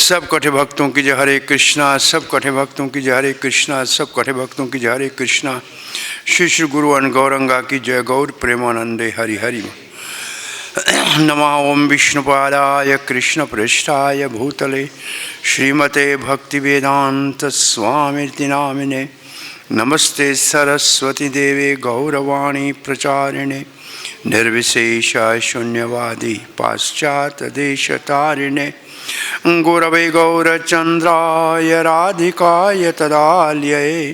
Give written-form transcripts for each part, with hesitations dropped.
सब कठे भक्तों की जय हरे कृष्णा, सब कठे भक्तों की जय हरे कृष्णा, सब कठे भक्तों की जय हरे कृष्णा। श्री श्री गुरु अन गौरंगा की जय। गौर प्रेमानंदे हरि हरि। नमः ओम विष्णुपादाय कृष्ण पृष्ठाय भूतले श्रीमते भक्ति वेदांत स्वामिति नामिने। नमस्ते सरस्वती देवे गौरवाणी प्रचारिणे निर्विशेष शून्यवादी पाश्चात्य देशतारिणे। गुरवे गौरचंद्राय राधिकाय तदालये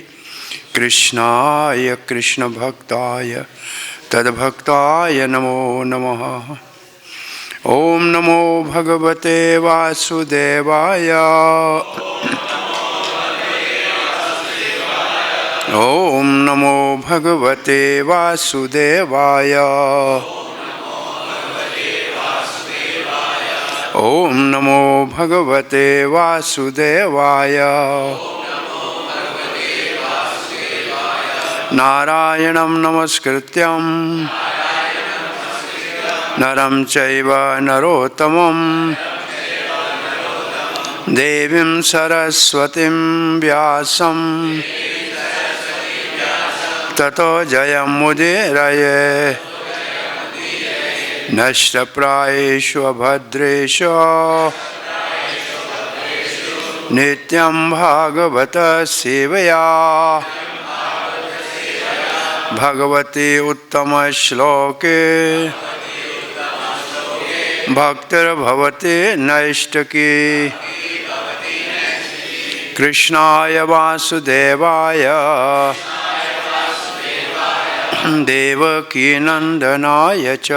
कृष्णाय कृष्ण भक्ताय तद्भक्ताय नमो नमः। ओम नमो भगवते वासुदेवाय। ओम नमो भगवते वासुदेवाय। ओम नमो भगवते वासुदेवाय। नारायणं नमस्कृत्यं नरं चैव नरोत्तमं देवीं सरस्वतीं व्यासं ततो जयमुदीरये। नष्टप्रायेषु अभद्रेषु नित्यं भागवत सेवया भगवती उत्तम श्लोके भक्तिर्भवति नैष्ठिकी। कृष्णाय वासुदेवाय देवकी नंदनाय च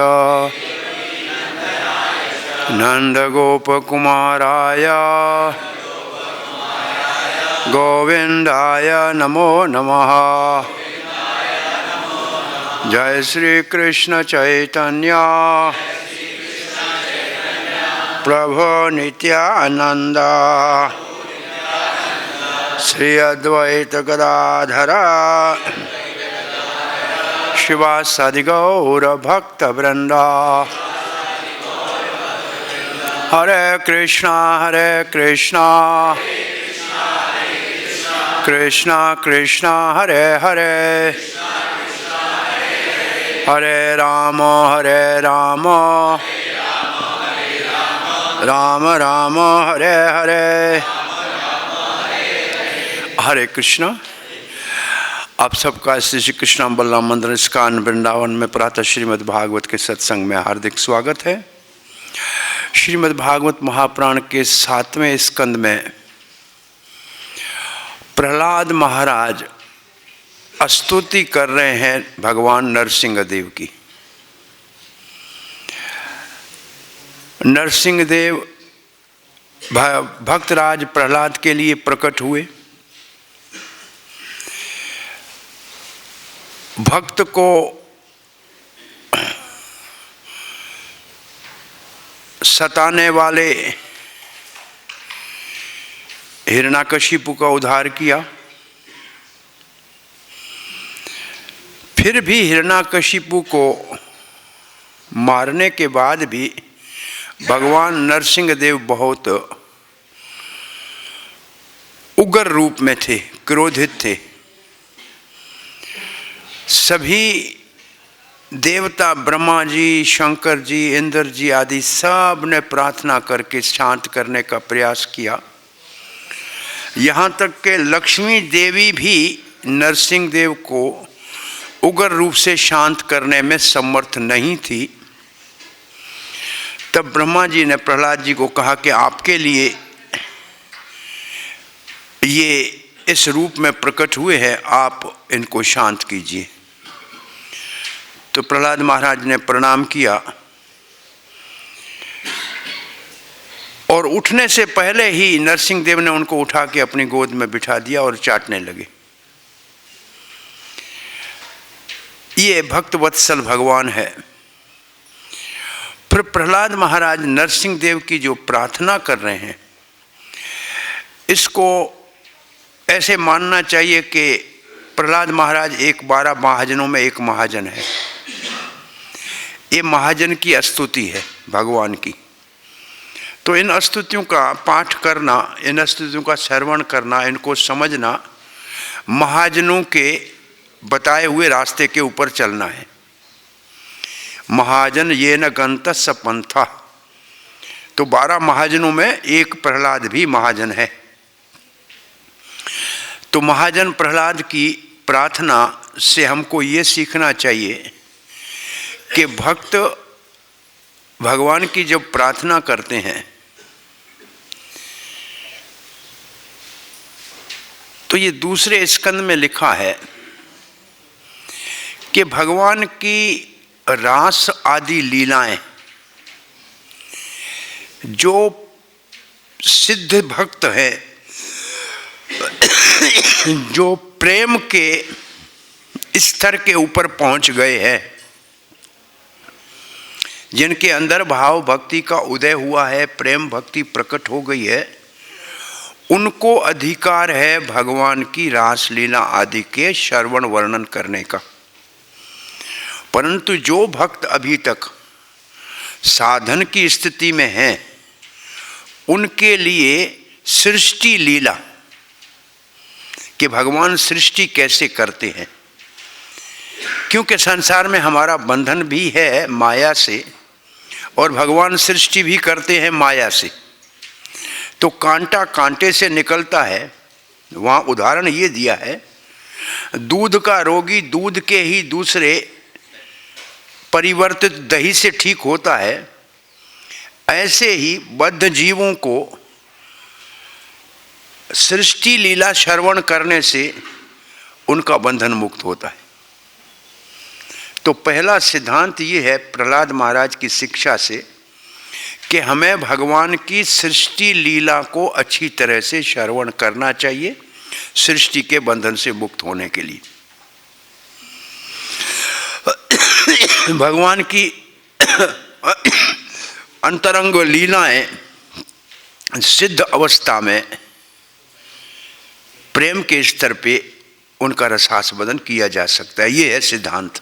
नंदगोपकुमाराय गोविंदाय नमो नमः। जय श्री कृष्ण चैतन्य प्रभु नित्यानंद श्री अद्वैत गदाधर शिवासादि गौर भक्त वृंदा। हरे कृष्णा कृष्णा कृष्णा हरे हरे हरे राम राम राम हरे हरे। हरे कृष्णा। आप सबका श्री कृष्ण बलराम मंदिर इस्कॉन वृंदावन में प्रातः श्रीमद् भागवत के सत्संग में हार्दिक स्वागत है। श्रीमद् भागवत महापुराण के 7वें स्कंद में प्रहलाद महाराज स्तुति कर रहे हैं भगवान नरसिंह देव की। नरसिंह देव भक्तराज प्रहलाद के लिए प्रकट हुए। भक्त को सताने वाले हिरण्याकशिपु का उद्धार किया। फिर भी हिरण्याकशिपु को मारने के बाद भी भगवान नरसिंह देव बहुत उग्र रूप में थे, क्रोधित थे। सभी देवता ब्रह्मा जी, शंकर जी, इंद्र जी आदि सब ने प्रार्थना करके शांत करने का प्रयास किया। यहाँ तक के लक्ष्मी देवी भी नरसिंह देव को उग्र रूप से शांत करने में समर्थ नहीं थी। तब ब्रह्मा जी ने प्रहलाद जी को कहा कि आपके लिए ये इस रूप में प्रकट हुए हैं, आप इनको शांत कीजिए। तो प्रहलाद महाराज ने प्रणाम किया और उठने से पहले ही नरसिंह देव ने उनको उठा के अपनी गोद में बिठा दिया और चाटने लगे। ये भक्त वत्सल भगवान है। फिर प्रहलाद महाराज नरसिंह देव की जो प्रार्थना कर रहे हैं, इसको ऐसे मानना चाहिए कि प्रहलाद महाराज 12 महाजनों में एक महाजन है। ये महाजन की स्तुति है भगवान की। तो इन स्तुतियों का पाठ करना, इन स्तुतियों का श्रवण करना, इनको समझना, महाजनों के बताए हुए रास्ते के ऊपर चलना है। महाजन ये न गंतस्य पंथा, तो 12 महाजनों में एक प्रहलाद भी महाजन है। तो महाजन प्रहलाद की प्रार्थना से हमको ये सीखना चाहिए कि भक्त भगवान की जब प्रार्थना करते हैं तो ये दूसरे स्कंद में लिखा है कि भगवान की रास आदि लीलाएं जो सिद्ध भक्त हैं, जो प्रेम के स्तर के ऊपर पहुंच गए हैं, जिनके अंदर भाव भक्ति का उदय हुआ है, प्रेम भक्ति प्रकट हो गई है, उनको अधिकार है भगवान की रास लीला आदि के श्रवण वर्णन करने का। परंतु जो भक्त अभी तक साधन की स्थिति में हैं, उनके लिए सृष्टि लीला कि भगवान सृष्टि कैसे करते हैं, क्योंकि संसार में हमारा बंधन भी है माया से और भगवान सृष्टि भी करते हैं माया से। तो कांटा कांटे से निकलता है। वहाँ उदाहरण ये दिया है, दूध का रोगी दूध के ही दूसरे परिवर्तित दही से ठीक होता है, ऐसे ही बद्ध जीवों को सृष्टि लीला श्रवण करने से उनका बंधन मुक्त होता है। तो पहला सिद्धांत ये है प्रहलाद महाराज की शिक्षा से कि हमें भगवान की सृष्टि लीला को अच्छी तरह से श्रवण करना चाहिए सृष्टि के बंधन से मुक्त होने के लिए। भगवान की अंतरंग लीलाएं सिद्ध अवस्था में प्रेम के स्तर पे उनका रसास्वादन किया जा सकता है, ये है सिद्धांत।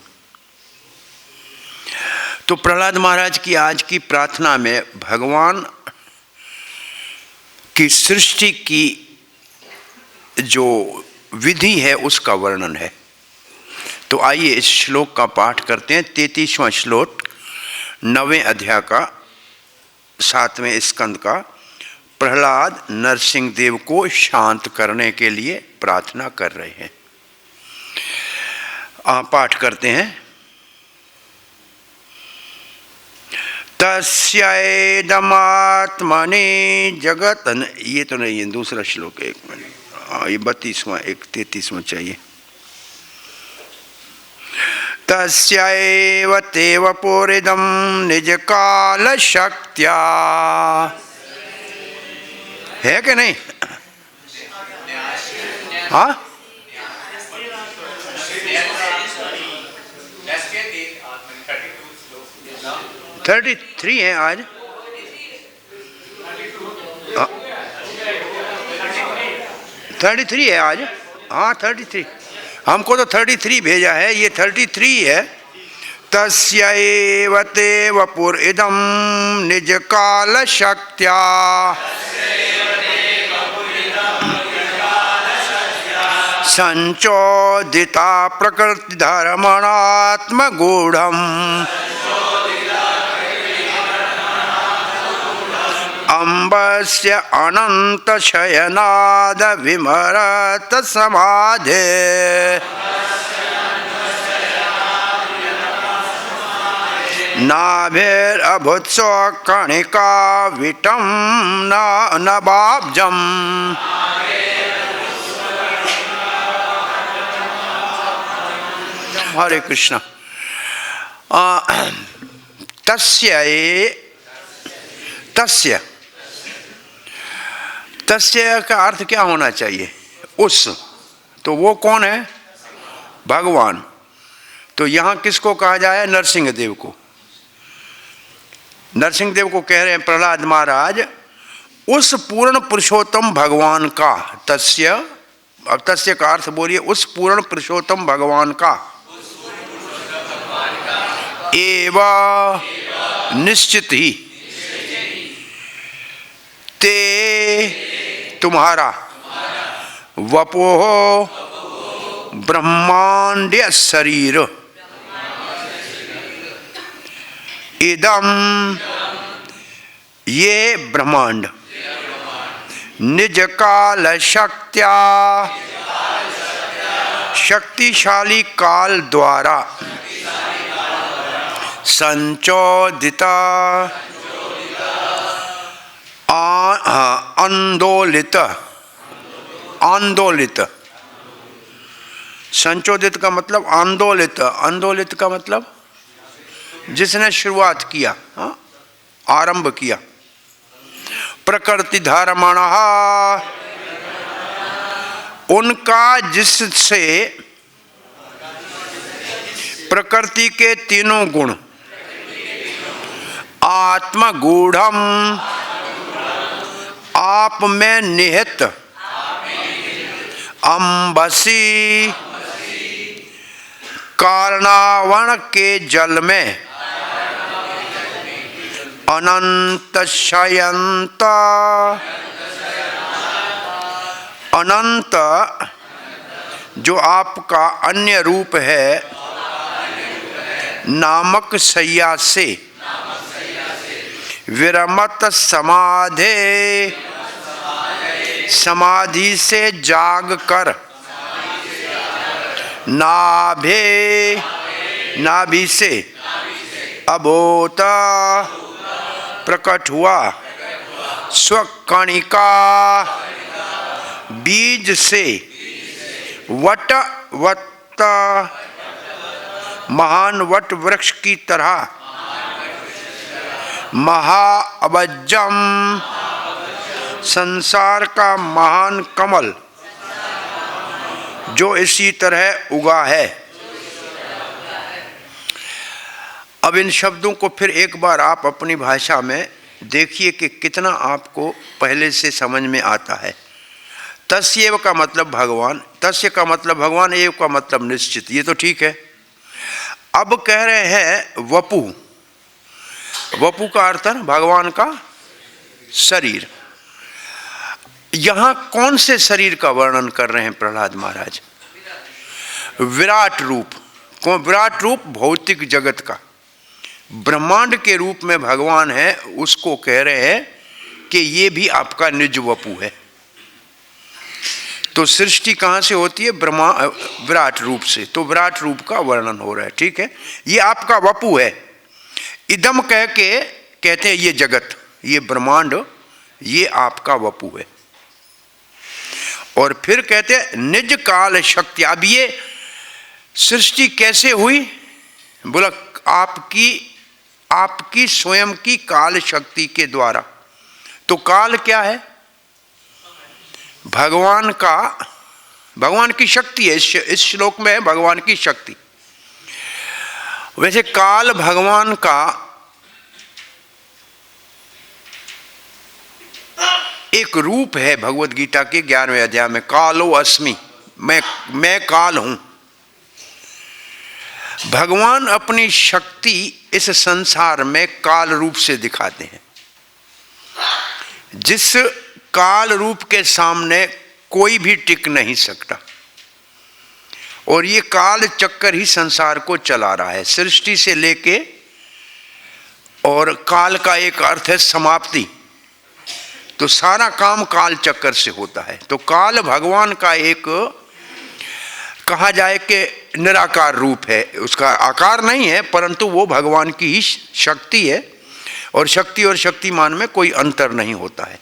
तो प्रहलाद महाराज की आज की प्रार्थना में भगवान की सृष्टि की जो विधि है उसका वर्णन है। तो आइए इस श्लोक का पाठ करते हैं। 33वां श्लोक 9वें अध्याय का 7वें स्कंद का। प्रहलाद नरसिंह देव को शांत करने के लिए प्रार्थना कर रहे हैं। पाठ करते हैं। तस्यैदमात्मने जगत, ये तो नहीं है, दूसरा श्लोक है, एक मिनट, ये 32वां, एक 33वां चाहिए। तस्यैव तेव पूरिदं निज काल शक्त्या, है कि नहीं? हाँ, 33 है आज। 33 है आज। हाँ 33, हमको तो 33 भेजा है, ये 33 है। तस्यैव तेव पुरिदं निज काल शक्त्या संचोदिता प्रकृति धर्मणात्म गूढ़म अम्बस्य अनंत शयनाद विमरत समाधे नाभिरभुत्सो कणिका विटं नवाब्जम्। हरे कृष्ण। तस्य तस्य का अर्थ क्या होना चाहिए? उस, तो वो कौन है? भगवान। तो यहाँ किसको कहा जाए? नरसिंह देव को। नरसिंह देव को कह रहे हैं प्रहलाद महाराज, उस पूर्ण पुरुषोत्तम भगवान का। तस्य, अब तस्य का अर्थ बोलिए, उस पूर्ण पुरुषोत्तम भगवान का। एवं निश्चित ही तुम्हारा वपोह ब्रह्मांड्य शरीर इदम ये ब्रह्मांड निज काल शक्त्या शक्तिशाली काल द्वारा संचोदिता आंदोलित आंदोलित संचोदित का मतलब आंदोलित, आंदोलित का मतलब जिसने शुरुआत किया, आरंभ किया। प्रकृति धर्मणः उनका जिससे प्रकृति के तीनों गुण आत्मगूढ़म आप में निहित अंबसी कारणावण के जल में अनंत शयंत अनंत जो आपका अन्य रूप है नामक शैया से विरमत समाधे समाधि से जाग कर नाभे नाभि से अबोत प्रकट हुआ स्वकणिका बीज से वट वट महान वट वृक्ष की तरह महाअबज्जम संसार का महान कमल जो इसी तरह उगा है। अब इन शब्दों को फिर एक बार आप अपनी भाषा में देखिए कि कितना आपको पहले से समझ में आता है। तस्यैव का मतलब भगवान, तस्य का मतलब भगवान, एव का मतलब निश्चित, ये तो ठीक है। अब कह रहे हैं वपु, वपु का अर्थ है भगवान का शरीर। यहां कौन से शरीर का वर्णन कर रहे हैं प्रहलाद महाराज? विराट रूप। कौन विराट रूप? भौतिक जगत का, ब्रह्मांड के रूप में भगवान है, उसको कह रहे हैं कि ये भी आपका निज वपु है। तो सृष्टि कहाँ से होती है? ब्रह्मा विराट रूप से। तो विराट रूप का वर्णन हो रहा है, ठीक है। ये आपका वपु है। इदम कह के कहते हैं ये जगत, ये ब्रह्मांड, ये आपका वपु है। और फिर कहते हैं निज काल शक्ति। अब ये सृष्टि कैसे हुई? बोला आपकी स्वयं की काल शक्ति के द्वारा। तो काल क्या है? भगवान का, भगवान की शक्ति है। इस श्लोक में है भगवान की शक्ति। वैसे काल भगवान का एक रूप है। भगवद गीता के 11वें अध्याय में कालो अस्मि, मैं काल हूं। भगवान अपनी शक्ति इस संसार में काल रूप से दिखाते हैं। जिस काल रूप के सामने कोई भी टिक नहीं सकता। और ये काल चक्कर ही संसार को चला रहा है, सृष्टि से लेके। और काल का एक अर्थ है समाप्ति। तो सारा काम काल चक्कर से होता है। तो काल भगवान का एक कहा जाए कि निराकार रूप है। उसका आकार नहीं है, परंतु वो भगवान की ही शक्ति है। और शक्ति और शक्तिमान में कोई अंतर नहीं होता है।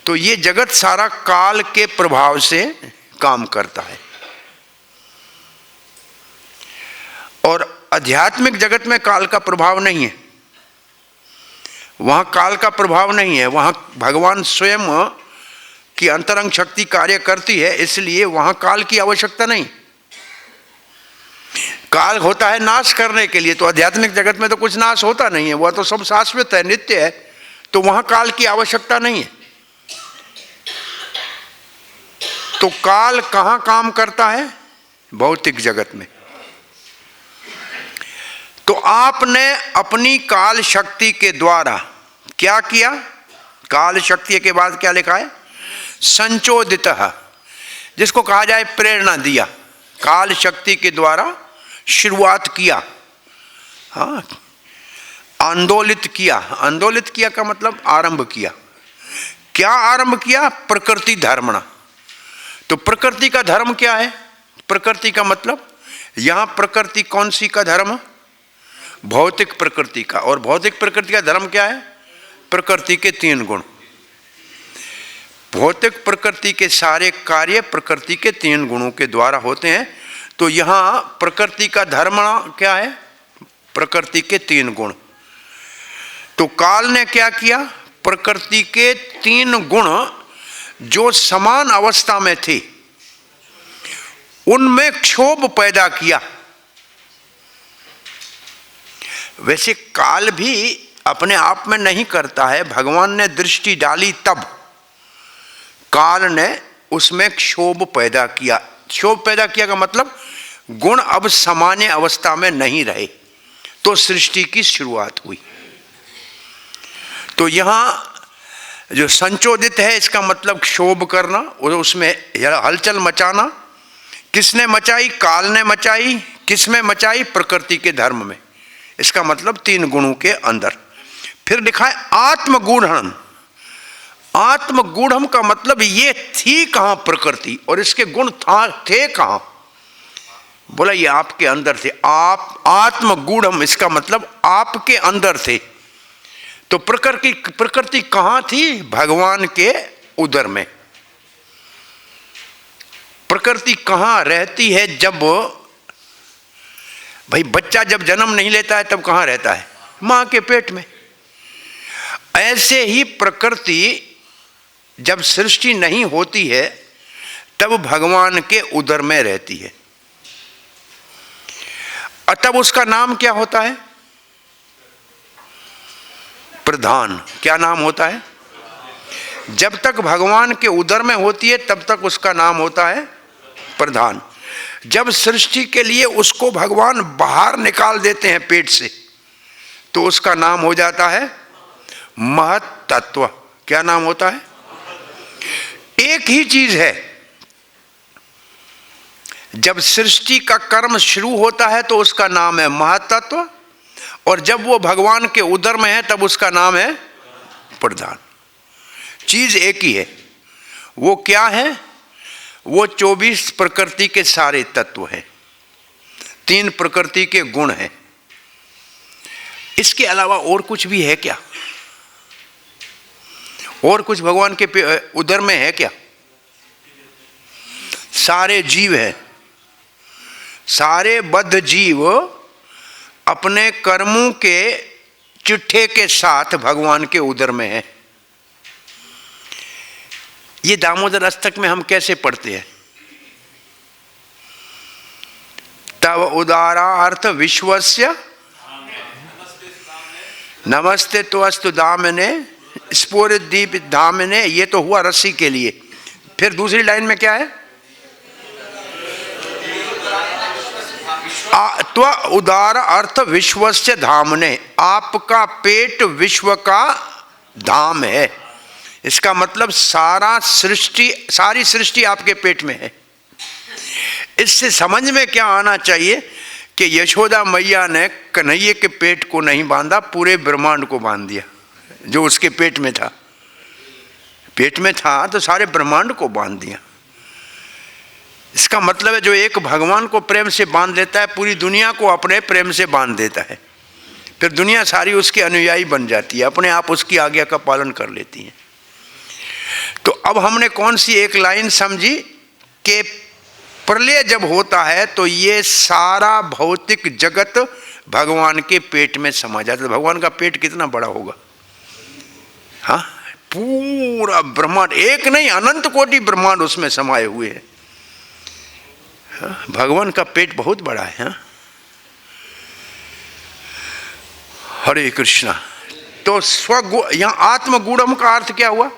तो ये जगत सारा काल के प्रभाव से काम करता है। और आध्यात्मिक जगत में काल का प्रभाव नहीं है। वहां काल का प्रभाव नहीं है। वहां भगवान स्वयं की अंतरंग शक्ति कार्य करती है, इसलिए वहां काल की आवश्यकता नहीं। काल होता है नाश करने के लिए। तो आध्यात्मिक जगत में तो कुछ नाश होता नहीं है, वह तो सब शाश्वत है, नित्य है। तो वहां काल की आवश्यकता नहीं है। तो काल कहां काम करता है? भौतिक जगत में। तो आपने अपनी काल शक्ति के द्वारा क्या किया? काल शक्ति के बाद क्या लिखा है? संचोदितः, जिसको कहा जाए प्रेरणा दिया, काल शक्ति के द्वारा शुरुआत किया, हाँ, आंदोलित किया। आंदोलित किया का मतलब आरंभ किया। क्या आरंभ किया? प्रकृति धर्मणा। तो प्रकृति का धर्म क्या है? प्रकृति का मतलब यहां प्रकृति कौन सी का धर्म? भौतिक प्रकृति का। और भौतिक प्रकृति का धर्म क्या है? प्रकृति के 3 गुण। भौतिक प्रकृति के सारे कार्य प्रकृति के 3 गुणों के द्वारा होते हैं। तो यहां प्रकृति का धर्म क्या है? प्रकृति के 3 गुण। तो काल ने क्या किया? प्रकृति के 3 गुण जो समान अवस्था में थे उनमें क्षोभ पैदा किया। वैसे काल भी अपने आप में नहीं करता है, भगवान ने दृष्टि डाली तब काल ने उसमें क्षोभ पैदा किया। क्षोभ पैदा किया का मतलब गुण अब सामान्य अवस्था में नहीं रहे, तो सृष्टि की शुरुआत हुई। तो यहां जो संचोदित है इसका मतलब क्षोभ करना और उसमें हलचल मचाना। किसने मचाई? काल ने मचाई। किसमें मचाई? प्रकृति के धर्म में। इसका मतलब 3 गुणों के अंदर। फिर लिखा है आत्मगूढ़म। आत्मगूढ़म का मतलब ये थी कहां प्रकृति और इसके गुण थे कहां? बोला ये आपके अंदर थे। आप आत्मगूढ़म, इसका मतलब आपके अंदर थे। तो प्रकृति कहां थी? भगवान के उदर में। प्रकृति कहां रहती है? जब भाई बच्चा जब जन्म नहीं लेता है तब कहां रहता है? मां के पेट में। ऐसे ही प्रकृति जब सृष्टि नहीं होती है तब भगवान के उदर में रहती है। और तब उसका नाम क्या होता है? प्रधान। क्या नाम होता है? जब तक भगवान के उदर में होती है तब तक उसका नाम होता है प्रधान। जब सृष्टि के लिए उसको भगवान बाहर निकाल देते हैं पेट से तो उसका नाम हो जाता है महत तत्व। क्या नाम होता है? एक ही चीज है, जब सृष्टि का कर्म शुरू होता है तो उसका नाम है महतत्व, और जब वो भगवान के उदर में है तब उसका नाम है प्रधान। चीज एक ही है। वो क्या है? वो 24 प्रकृति के सारे तत्व हैं, 3 प्रकृति के गुण हैं। इसके अलावा और कुछ भी है क्या? और कुछ भगवान के उदर में है क्या? सारे जीव हैं। सारे बद्ध जीव अपने कर्मों के चिट्ठे के साथ भगवान के उदर में है। ये दामोदर अष्टक में हम कैसे पढ़ते हैं? तव उदारा अर्थ विश्वस्य नमस्ते तो अस्तु दामने स्फुरित दीप धामने। ये तो हुआ रस्सी के लिए। फिर दूसरी लाइन में क्या है? त्व उदार अर्थ विश्वस्य धामने। आपका पेट विश्व का धाम है। इसका मतलब सारी सृष्टि आपके पेट में है। इससे समझ में क्या आना चाहिए कि यशोदा मैया ने कन्हैया के पेट को नहीं बांधा, पूरे ब्रह्मांड को बांध दिया जो उसके पेट में था। पेट में था तो सारे ब्रह्मांड को बांध दिया। इसका मतलब है जो एक भगवान को प्रेम से बांध लेता है पूरी दुनिया को अपने प्रेम से बांध देता है। फिर दुनिया सारी उसके अनुयायी बन जाती है, अपने आप उसकी आज्ञा का पालन कर लेती है। तो अब हमने कौन सी एक लाइन समझी कि प्रलय जब होता है तो ये सारा भौतिक जगत भगवान के पेट में समा जाता है। भगवान का पेट कितना बड़ा होगा? हाँ, पूरा ब्रह्मांड, एक नहीं अनंत कोटि ब्रह्मांड उसमें समाये हुए हैं। हाँ, भगवान का पेट बहुत बड़ा है। हाँ? हरे कृष्णा। तो यहां आत्मगूढ़म का अर्थ क्या हुआ?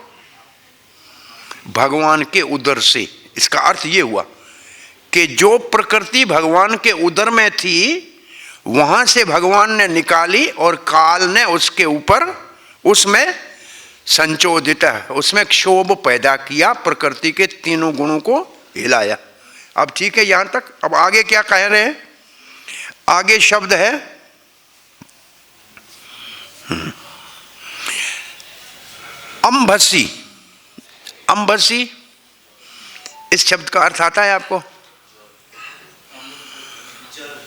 भगवान के उदर से। इसका अर्थ ये हुआ कि जो प्रकृति भगवान के उदर में थी वहां से भगवान ने निकाली और काल ने उसके ऊपर उसमें संचोदित, उसमें क्षोभ पैदा किया, प्रकृति के तीनों गुणों को हिलाया। अब ठीक है यहां तक। अब आगे क्या कह रहे हैं? आगे शब्द है अंभसी। अंभसी, इस शब्द का अर्थ आता है आपको?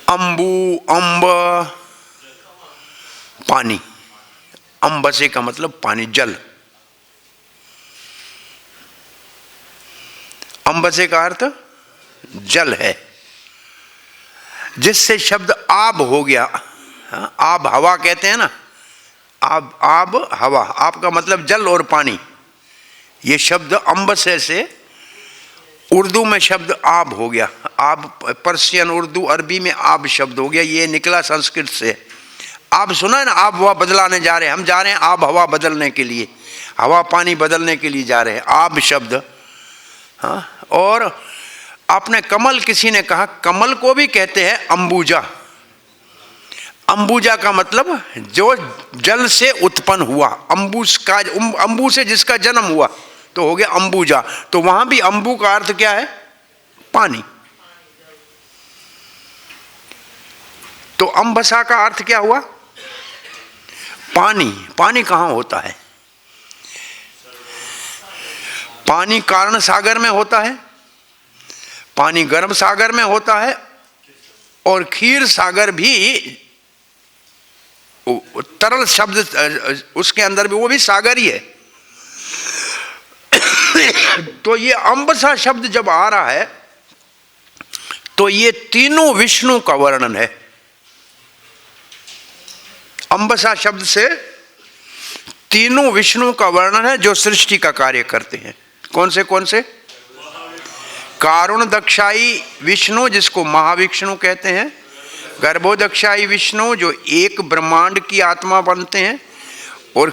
अंबु, अंब, पानी। अंबसे का मतलब पानी, जल। अंबसे का अर्थ जल है, जिससे शब्द आब हो गया। आब हवा कहते हैं ना, आब, आब हवा, आब का मतलब जल और पानी। ये शब्द अंबसे से उर्दू में शब्द आब हो गया। आब पर्शियन, उर्दू, अरबी में आब शब्द हो गया। ये निकला संस्कृत से। आब सुना है ना, आब हवा बदलाने जा रहे हैं, हम जा रहे हैं आब हवा बदलने के लिए, हवा पानी बदलने के लिए जा रहे हैं, आब शब्द। हाँ, और आपने कमल, किसी ने कहा कमल को भी कहते हैं अंबुजा। अंबुजा का मतलब जो जल से उत्पन्न हुआ, अंबुस का, अंबु से जिसका जन्म हुआ तो हो गया अंबुजा। तो वहां भी अंबु का अर्थ क्या है? पानी। तो अंबसा का अर्थ क्या हुआ? पानी। पानी कहां होता है? पानी कारण सागर में होता है, पानी गर्भ सागर में होता है, और क्षीर सागर भी तरल शब्द उसके अंदर भी, वो भी सागर ही है। तो ये अंबसा शब्द जब आ रहा है तो ये तीनों विष्णु का वर्णन है। अंबसा शब्द से तीनों विष्णु का वर्णन है जो सृष्टि का कार्य करते हैं। कौन से कौन से? कारुण दक्षाई विष्णु, जिसको महाविष्णु कहते हैं, गर्भोदक्षाई विष्णु जो एक ब्रह्मांड की आत्मा बनते हैं, और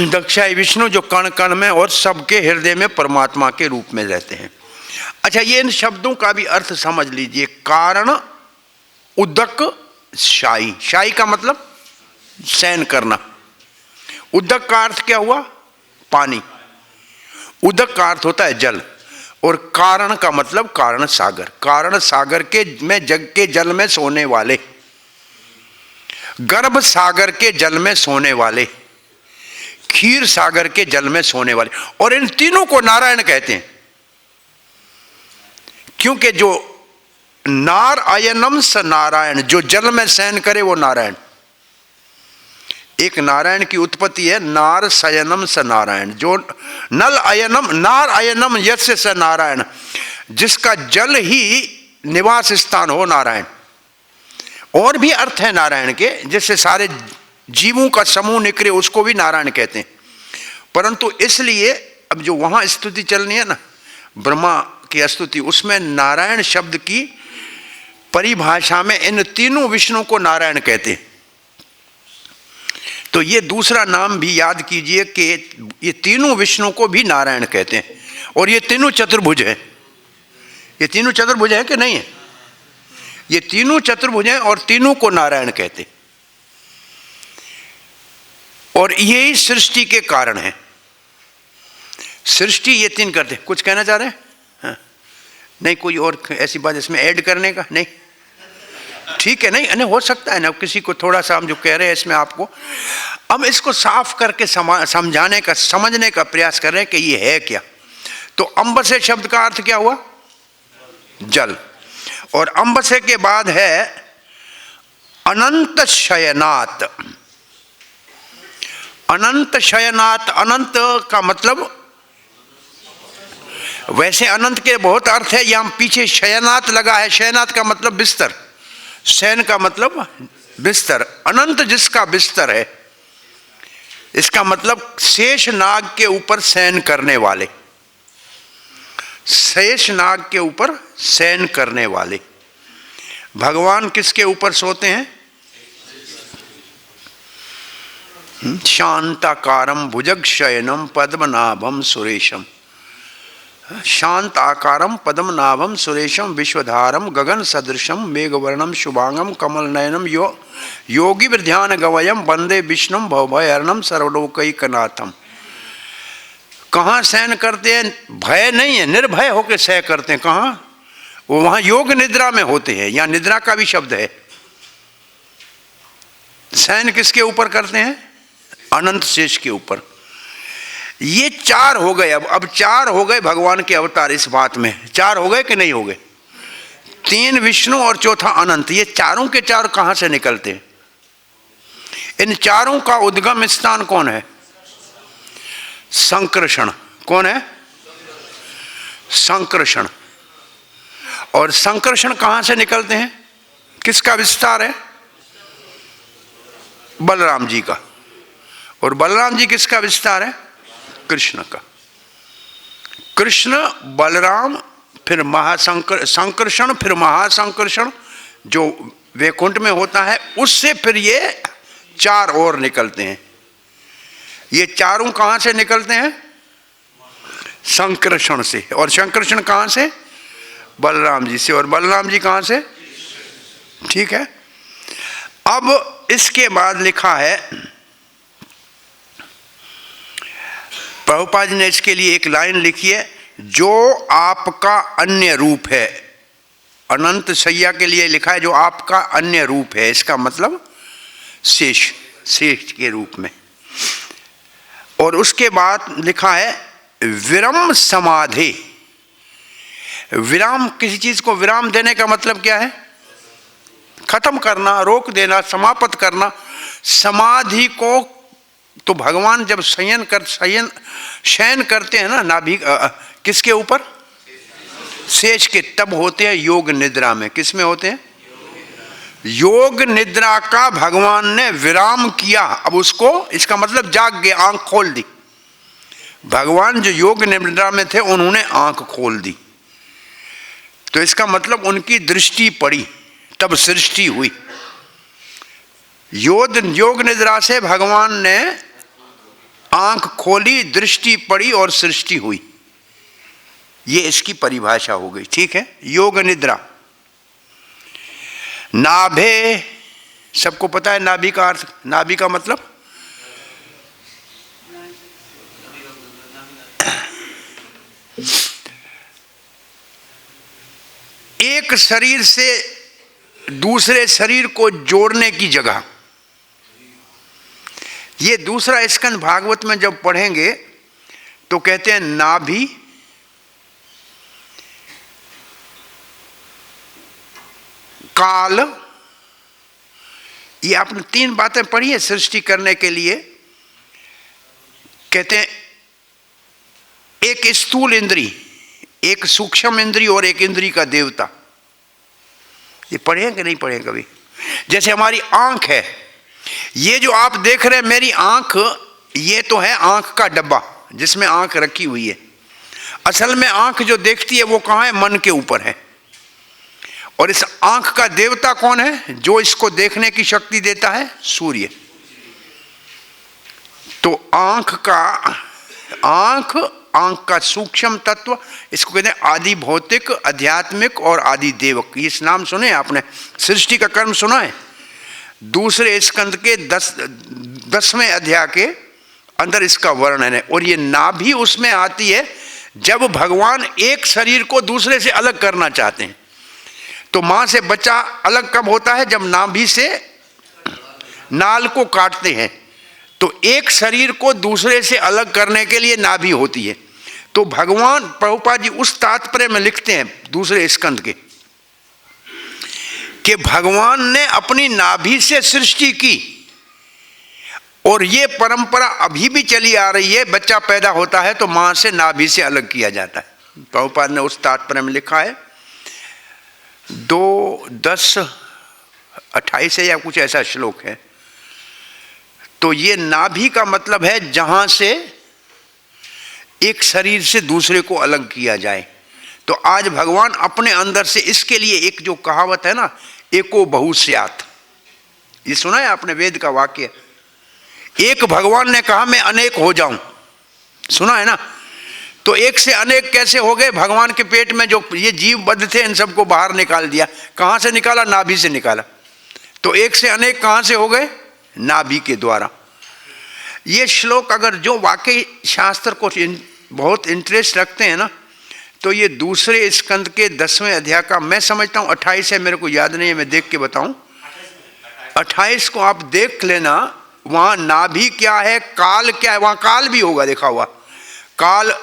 दक्षाई विष्णु जो कण कण में और सबके हृदय में परमात्मा के रूप में रहते हैं। अच्छा, ये इन शब्दों का भी अर्थ समझ लीजिए। कारण, उदक, शाई। शाई का मतलब शयन करना। उदक का अर्थ क्या हुआ? पानी। उदक का अर्थ होता है जल, और कारण का मतलब कारण सागर। कारण सागर के में, जग के जल में सोने वाले, गर्भ सागर के जल में सोने वाले, क्षीर सागर के जल में सोने वाले। और इन तीनों को नारायण कहते हैं, क्योंकि जो नार अयनम स नारायण, जो जल में शयन करे वो नारायण। एक नारायण की उत्पत्ति है, नार शयनम स नारायण। जो नल अयनम, नार अयनम यस्य स नारायण, जिसका जल ही निवास स्थान हो, नारायण। और भी अर्थ है नारायण के, जिससे सारे जीवों का समूह निकले, उसको भी नारायण कहते हैं। परंतु इसलिए अब जो वहां स्तुति चलनी है ना, ब्रह्मा की स्तुति, उसमें नारायण शब्द की परिभाषा में इन तीनों विष्णु को नारायण कहते हैं। तो ये दूसरा नाम भी याद कीजिए कि ये तीनों विष्णु को भी नारायण कहते हैं। और ये तीनों चतुर्भुज हैं। ये तीनों चतुर्भुज हैं कि नहीं है? ये तीनों चतुर्भुज हैं और तीनों को नारायण कहते हैं। और यही सृष्टि के कारण है। सृष्टि ये तीन करते हैं। कुछ कहना चाह रहे हैं? हाँ। नहीं, कोई और ऐसी बात इसमें ऐड करने का? नहीं, ठीक है। नहीं, हो सकता है ना किसी को थोड़ा सा हम जो कह रहे हैं इसमें आपको, हम इसको साफ करके समझाने का, समझने का प्रयास कर रहे हैं कि ये है क्या। तो अंबसे शब्द का अर्थ क्या हुआ? जल। और अंबसे के बाद है अनंत शयनात। अनंत शयनात, अनंत का मतलब, वैसे अनंत के बहुत अर्थ है, यहां पीछे शयनात लगा है। शयनात का मतलब बिस्तर, शयन का मतलब बिस्तर। अनंत जिसका बिस्तर है, इसका मतलब शेष नाग के ऊपर शयन करने वाले, शेष नाग के ऊपर शयन करने वाले। भगवान किसके ऊपर सोते हैं? शांताकारम भुजग शयनम पद्मनाभम सुरेशम। शांत आकारम पद्म नाभम सुरेशम विश्वधारम गगन सदृशम मेघवर्णम शुभांगम कमल नयनम योगी ध्यान गवयम वंदे विष्णुम भवभयहरणम सर्वलोकैकनाथम। कहाँ शयन करते हैं? भय नहीं है, निर्भय होकर सह करते हैं। कहाँ? वो वहाँ योग निद्रा में होते हैं। यहाँ निद्रा का भी शब्द है। शयन किसके ऊपर करते हैं? अनंत शेष के ऊपर। ये चार हो गए। अब चार हो गए भगवान के अवतार। इस बात में चार हो गए कि नहीं हो गए? तीन विष्णु और चौथा अनंत। ये चारों के चार कहाँ से निकलते हैं? इन चारों का उद्गम स्थान कौन है? संकर्षण। कौन है? संकर्षण। और संकर्षण कहाँ से निकलते हैं? किसका विस्तार है? बलराम जी का। और बलराम जी किसका विस्तार है? कृष्ण का। कृष्ण, बलराम, फिर संकर्षण, फिर महासंकर्षण जो वैकुंठ में होता है, उससे फिर ये चार और निकलते हैं। ये चारों कहाँ से निकलते हैं? संकर्षण से। और संकर्षण कहाँ से? बलराम जी से। और बलराम जी कहाँ से? ठीक है। अब इसके बाद लिखा है, प्रभुपाद जी ने इसके लिए एक लाइन लिखी है, जो आपका अन्य रूप है। अनंत शैया के लिए लिखा है जो आपका अन्य रूप है। इसका मतलब शेष, शेष के रूप में। और उसके बाद लिखा है विरम समाधि। विराम, किसी चीज को विराम देने का मतलब क्या है? खत्म करना, रोक देना, समाप्त करना। समाधि को तो भगवान जब शयन करते हैं ना नाभि किसके ऊपर? शेष के, तब होते हैं योग निद्रा में। किस में होते हैं? योग निद्रा का भगवान ने विराम किया। अब उसको, इसका मतलब जाग गए, आंख खोल दी। भगवान जो योग निद्रा में थे उन्होंने आंख खोल दी। तो इसका मतलब उनकी दृष्टि पड़ी, तब सृष्टि हुई। योग निद्रा से भगवान ने आंख खोली, दृष्टि पड़ी और सृष्टि हुई। ये इसकी परिभाषा हो गई। ठीक है। योग निद्रा। नाभे, सबको पता है नाभि का अर्थ। नाभि का मतलब एक शरीर से दूसरे शरीर को जोड़ने की जगह। ये दूसरा स्कंद भागवत में जब पढ़ेंगे तो कहते हैं नाभि, काल। ये आपने तीन बातें पढ़ी है सृष्टि करने के लिए। कहते हैं एक स्थूल इंद्री, एक सूक्ष्म इंद्री और एक इंद्री का देवता। ये पढ़े हैं कि नहीं पढ़े कभी? जैसे हमारी आंख है, ये जो आप देख रहे हैं मेरी आंख, ये तो है आंख का डब्बा जिसमें आंख रखी हुई है। असल में आंख जो देखती है वो कहाँ है? मन के ऊपर है। और इस आंख का देवता कौन है जो इसको देखने की शक्ति देता है? सूर्य। तो आंख का सूक्ष्म तत्व, इसको कहते हैं आदि भौतिक, आध्यात्मिक और आदि देवक। ये नाम सुने आपने? सृष्टि का कर्म सुना है? दूसरे स्कंद के 10वें अध्याय के अंदर इसका वर्णन है। और ये नाभि उसमें आती है जब भगवान एक शरीर को दूसरे से अलग करना चाहते हैं। तो मां से बच्चा अलग कब होता है? जब नाभि से नाल को काटते हैं। तो एक शरीर को दूसरे से अलग करने के लिए नाभि होती है। तो भगवान प्रभुपाद जी उस तात्पर्य में लिखते हैं दूसरे स्कंद के कि भगवान ने अपनी नाभि से सृष्टि की। और ये परंपरा अभी भी चली आ रही है। बच्चा पैदा होता है तो मां से नाभि से अलग किया जाता है। प्रभुपाद ने उस तात्पर्य में लिखा है 2:10-28 या कुछ ऐसा श्लोक है। तो ये नाभि का मतलब है जहां से एक शरीर से दूसरे को अलग किया जाए। तो आज भगवान अपने अंदर से, इसके लिए एक जो कहावत है ना, एको बहु स्यात्, ये सुना है आपने? वेद का वाक्य। एक भगवान ने कहा मैं अनेक हो जाऊं, सुना है ना? तो एक से अनेक कैसे हो गए? भगवान के पेट में जो ये जीव बद्ध थे इन सबको बाहर निकाल दिया। कहाँ से निकाला? नाभि से निकाला। तो एक से अनेक कहाँ से हो गए? नाभि के द्वारा। ये श्लोक अगर जो वाकई शास्त्र को बहुत इंटरेस्ट रखते हैं ना, तो ये दूसरे स्कंद के 10वें अध्याय का, मैं समझता हूँ 28 है, मेरे को याद नहीं है, मैं देख के बताऊं। 28 को आप देख लेना। वहाँ नाभि क्या है, काल क्या है, वहाँ काल भी होगा देखा हुआ। काल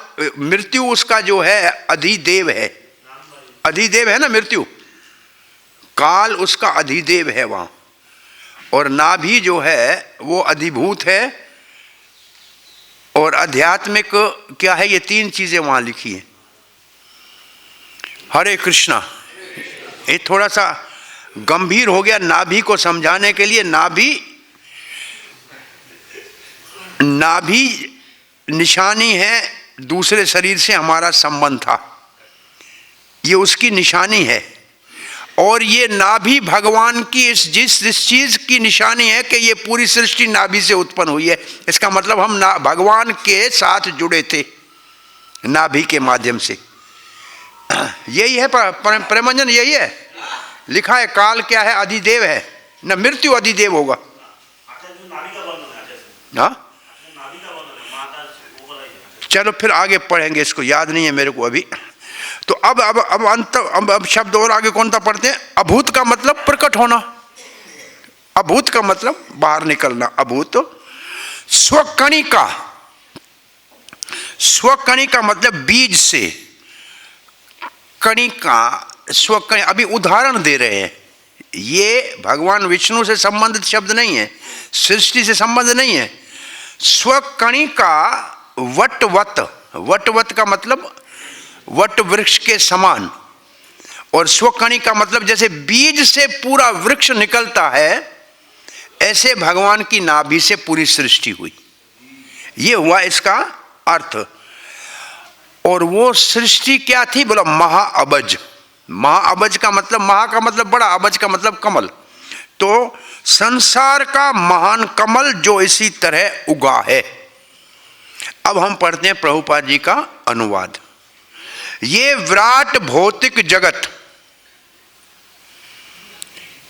मृत्यु उसका जो है अधिदेव है, अधिदेव है ना मृत्यु, काल उसका अधिदेव है वहाँ। और नाभि जो है वो अधिभूत है। और आध्यात्मिक क्या है, ये 3 चीजें वहाँ लिखी हैं। हरे कृष्णा। ये थोड़ा सा गंभीर हो गया नाभि को समझाने के लिए। नाभि निशानी है, दूसरे शरीर से हमारा संबंध था, ये उसकी निशानी है। और ये नाभि भगवान की जिस चीज की निशानी है कि ये पूरी सृष्टि नाभि से उत्पन्न हुई है। इसका मतलब हम भगवान के साथ जुड़े थे नाभि के माध्यम से। यही है प्रेमंजन, यही है लिखा है। काल क्या है? अधिदेव है न, मृत्यु अधिदेव होगा। हाँ चलो फिर आगे पढ़ेंगे, इसको याद नहीं है मेरे को अभी। तो अब शब्द और आगे कौन सा पढ़ते हैं? अभूत का मतलब प्रकट होना, अभूत का मतलब बाहर निकलना। अभूत स्वकणिका, स्वकणिका मतलब बीज से, कणिका स्वकणि। अभी उदाहरण दे रहे हैं, ये भगवान विष्णु से संबंधित शब्द नहीं है, सृष्टि से संबंध नहीं है। स्वकणिका वटवत, वटवत का मतलब वट वृक्ष के समान। और स्वकणिका मतलब जैसे बीज से पूरा वृक्ष निकलता है, ऐसे भगवान की नाभि से पूरी सृष्टि हुई। ये हुआ इसका अर्थ। और वो सृष्टि क्या थी? बोला महाअबज। महाअबज का मतलब, महा का मतलब बड़ा, अबज का मतलब कमल। तो संसार का महान कमल जो इसी तरह उगा है। अब हम पढ़ते हैं प्रभुपाद जी का अनुवाद। ये विराट भौतिक जगत,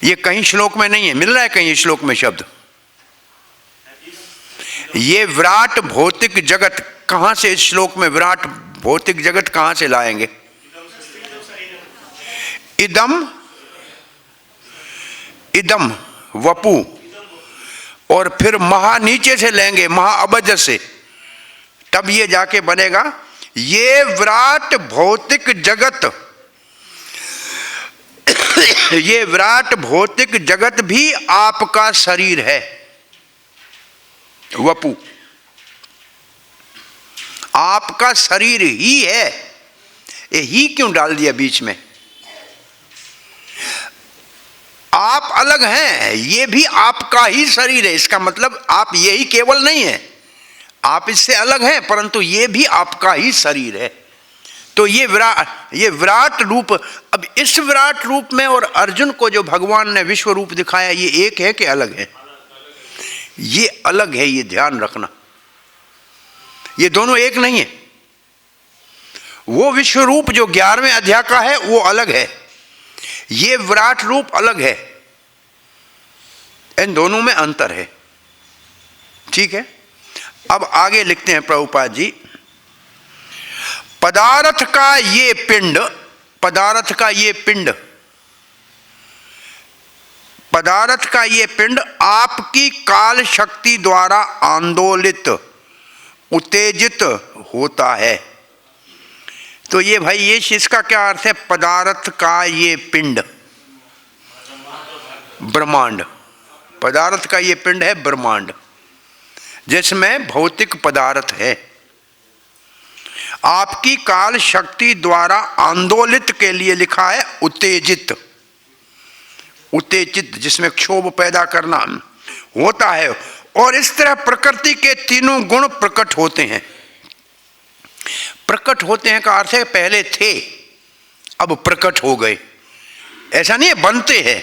ये कहीं श्लोक में नहीं है, मिल रहा है कहीं श्लोक में शब्द? ये विराट भौतिक जगत कहां से? इस श्लोक में विराट भौतिक जगत कहां से लाएंगे? इदम, इदम वपु, और फिर महा नीचे से लेंगे, महाअबज से, तब ये जाके बनेगा ये विराट भौतिक जगत। ये विराट भौतिक जगत भी आपका शरीर है। वपु आपका शरीर ही है। ये ही क्यों डाल दिया बीच में? आप अलग हैं, ये भी आपका ही शरीर है। इसका मतलब आप यही केवल नहीं है, आप इससे अलग हैं, परंतु ये भी आपका ही शरीर है। तो ये विराट रूप। अब इस विराट रूप में और अर्जुन को जो भगवान ने विश्व रूप दिखाया, ये एक है कि अलग है? ये अलग है, ये ध्यान रखना। ये दोनों एक नहीं है। वो विश्व रूप जो 11वें अध्याय का है वो अलग है, ये विराट रूप अलग है। इन दोनों में अंतर है। ठीक है, अब आगे लिखते हैं प्रभुपाद जी। पदार्थ का ये पिंड, पदार्थ का ये पिंड, पदार्थ का ये पिंड आपकी काल शक्ति द्वारा आंदोलित, उत्तेजित होता है। तो ये भाई, ये इसका क्या अर्थ है? पदार्थ का ये पिंड, ब्रह्मांड। पदार्थ का ये पिंड है ब्रह्मांड, जिसमें भौतिक पदार्थ है। आपकी काल शक्ति द्वारा आंदोलित के लिए लिखा है उत्तेजित, उत्तेजित जिसमें क्षोभ पैदा करना होता है। और इस तरह प्रकृति के तीनों गुण प्रकट होते हैं। प्रकट होते हैं का अर्थ है पहले थे, अब प्रकट हो गए। ऐसा नहीं है बनते हैं।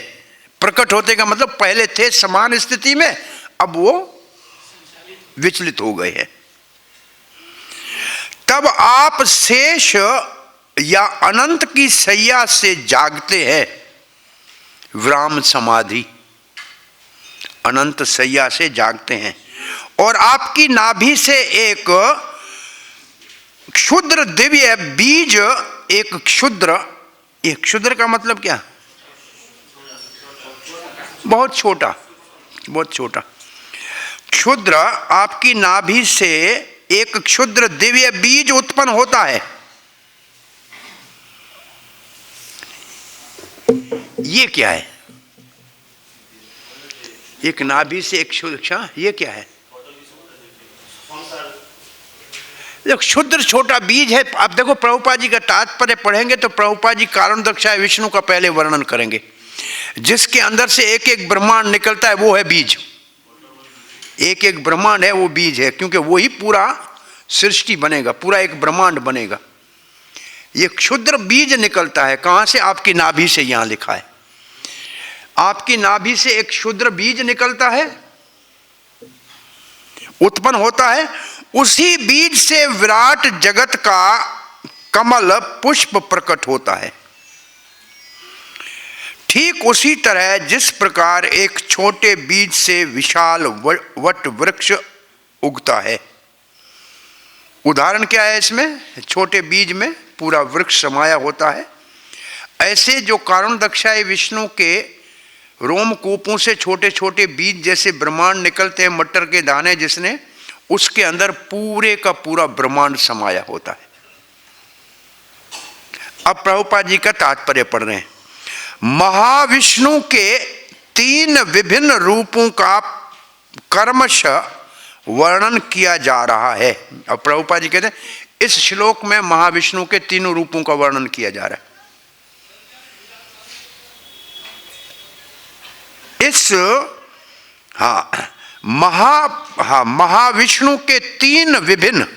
प्रकट होते का मतलब पहले थे समान स्थिति में, अब वो विचलित हो गए हैं। तब आप शेष या अनंत की सैया से जागते हैं, विराम समाधि, अनंत सैया से जागते हैं, और आपकी नाभि से एक क्षुद्र दिव्य बीज, एक क्षुद्र का मतलब क्या? बहुत छोटा, बहुत छोटा। क्षुद्र, आपकी नाभि से एक क्षुद्र दिव्य बीज उत्पन्न होता है। ये क्या है? एक नाभि से एक क्षुद्र, ये क्या है? क्षुद्र छोटा बीज है। आप देखो प्रभुपाद जी का तात्पर्य पढ़ेंगे तो प्रभुपाद जी कारण दक्षाय विष्णु का पहले वर्णन करेंगे। जिसके अंदर से एक एक ब्रह्मांड निकलता है वो है बीज। एक एक ब्रह्मांड है वो बीज है, क्योंकि वही पूरा सृष्टि बनेगा, पूरा एक ब्रह्मांड बनेगा। ये क्षुद्र बीज निकलता है कहां से? आपकी नाभि से। यहां लिखा है आपकी नाभि से एक क्षुद्र बीज निकलता है, उत्पन्न होता है। उसी बीज से विराट जगत का कमल पुष्प प्रकट होता है। ठीक उसी तरह जिस प्रकार एक छोटे बीज से विशाल वट वृक्ष उगता है। उदाहरण क्या है इसमें? छोटे बीज में पूरा वृक्ष समाया होता है। ऐसे जो कारण दक्षाय विष्णु के रोमकूपों से छोटे छोटे बीज जैसे ब्रह्मांड निकलते हैं, मटर के दाने जिसने, उसके अंदर पूरे का पूरा ब्रह्मांड समाया होता है। अब प्रभुपाद जी का तात्पर्य पढ़ रहे हैं। महाविष्णु के 3 विभिन्न रूपों का कर्मशः वर्णन किया जा रहा है। अब प्रभुपाद जी कहते हैं इस श्लोक में महाविष्णु के 3 रूपों का वर्णन किया जा रहा है। इस महाविष्णु के 3 विभिन्न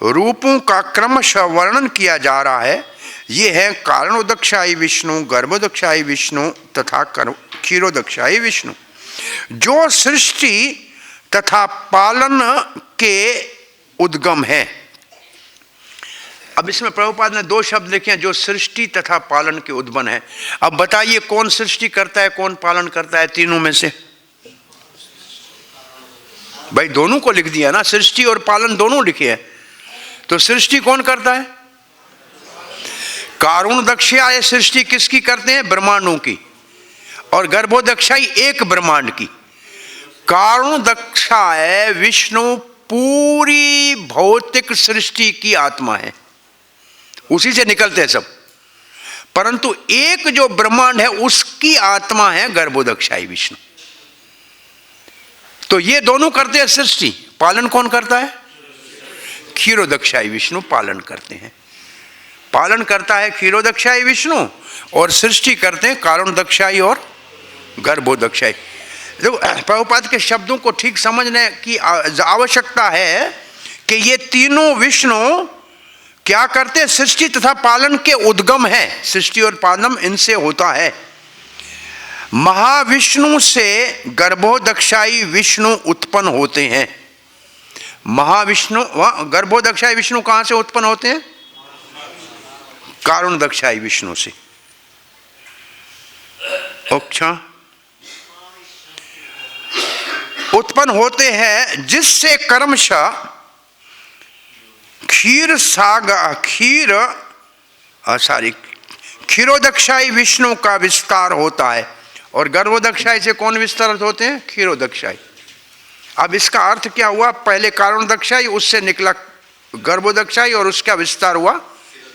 रूपों का क्रमशः वर्णन किया जा रहा है। ये है कारणोदक्षायी विष्णु, गर्भोदक्षायी विष्णु तथा क्षीरोदक्षायी विष्णु, जो सृष्टि तथा पालन के उद्गम है। अब इसमें प्रभुपाद ने 2 शब्द लिखे हैं, जो सृष्टि तथा पालन के उद्गम है। अब बताइए कौन सृष्टि करता है, कौन पालन करता है तीनों में से? भाई दोनों को लिख दिया ना, सृष्टि और पालन दोनों लिखे हैं। तो सृष्टि कौन करता है? कारुणदक्षाय सृष्टि किसकी करते हैं? ब्रह्मांडों की। और गर्भोदक्षाई एक ब्रह्मांड की। कारुणदक्षाय विष्णु पूरी भौतिक सृष्टि की आत्मा है, उसी से निकलते हैं सब। परंतु एक जो ब्रह्मांड है उसकी आत्मा है गर्भोदक्षाई विष्णु। तो ये दोनों करते हैं सृष्टि। पालन कौन करता है? क्षीरोदक्षाई विष्णु पालन करते हैं। पालन करता है क्षीरोदक्षाई विष्णु और सृष्टि करते हैं कारुणदक्षाई और गर्भोदक्षाई। देखो प्रभुपाद के शब्दों को ठीक समझने की आवश्यकता है कि ये तीनों विष्णु क्या करते हैं? सृष्टि तथा पालन के उद्गम है। सृष्टि और पालन इनसे होता है। महाविष्णु से गर्भोदक्षाई विष्णु उत्पन्न होते हैं। महाविष्णु गर्भोदक्षाई विष्णु कहां से उत्पन्न होते हैं? कारुणदक्षाई विष्णु से। अच्छा, उत्पन्न होते हैं जिससे कर्मशः क्षीरोदक्षाई विष्णु का विस्तार होता है। और गर्भोदक्षाई से कौन विस्तारित होते हैं? क्षीरोदक्षाई। अब इसका अर्थ क्या हुआ? पहले कारुणदक्षाई, उससे निकला गर्भोदक्षाई और उसका विस्तार हुआ